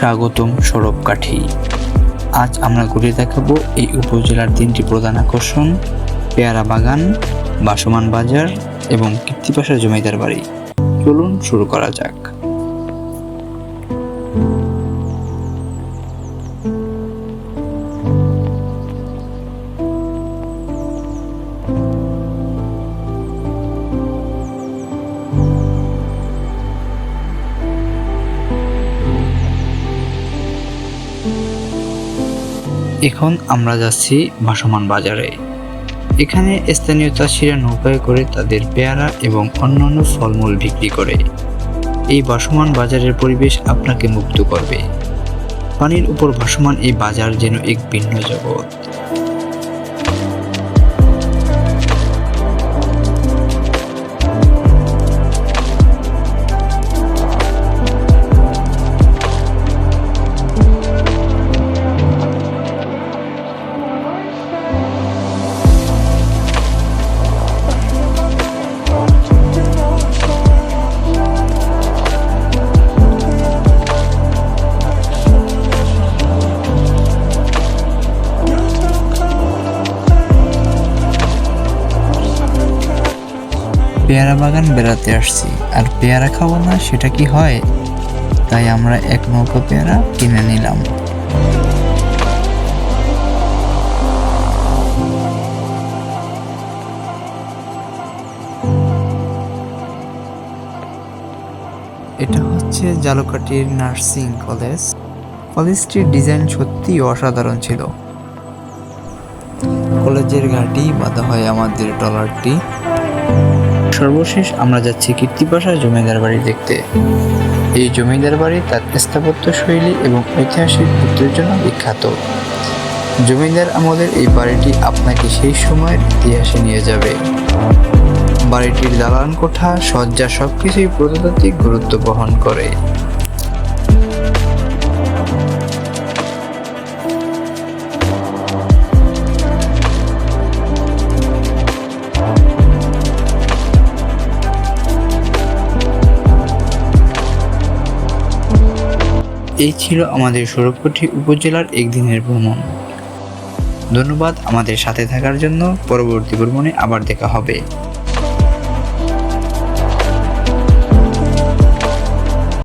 স্বাগতম সড়ককাঠি। আজ আমরা ঘুরে দেখাবো এই উপজেলার 3টি প্রধান আকর্ষণ: পেয়ারা বাগান, ভাসমান বাজার এবং কৃত্তিপাশা জমিদার বাড়ি। চলুন শুরু করা যাক। এখন আমরা যাচ্ছি ভাসমান বাজারে। এখানে স্থানীয় চাষিরা নৌকায় করে তাদের পেয়ারা এবং অন্যান্য ফলমূল বিক্রি করে। এই ভাসমান বাজারের পরিবেশ আপনাকে মুগ্ধ করবে। পানির উপর ভাসমান এই বাজার যেন এক ভিন্ন জগৎ। পেয়ারা বাগান বেড়াতে আসছি, আর পেয়ারা খাবো না সেটা কি হয়? তাই আমরা এক নৌকা পেয়ারা কিনে নিলাম। এটা হচ্ছে জালুকাঠির নার্সিং কলেজ। কলেজটির ডিজাইন সত্যিই অসাধারণ ছিল। কলেজের ঘাটি বাঁধা হয় আমাদের ট্রলারটি। সর্বশেষ আমরা যাচ্ছি কৃত্তিপাশা জমিদার বাড়ি দেখতে। এই জমিদার বাড়ি তার স্থাপত্য শৈলী এবং ঐতিহাসিক গুরুত্বের জন্য বিখ্যাত। জমিদার আমলের এই বাড়িটি আপনাকে সেই সময়ের ইতিহাসে নিয়ে যাবে। বাড়িটির দালান কোঠা, সজ্জা সবকিছুই প্রত্নতাত্ত্বিক গুরুত্ব বহন করে। এই ছিল আমাদের সড়ককাঠি উপজেলার একদিনের ভ্রমণ। ধন্যবাদ আমাদের সাথে থাকার জন্য। পরবর্তী ভ্রমণে আবার দেখা হবে।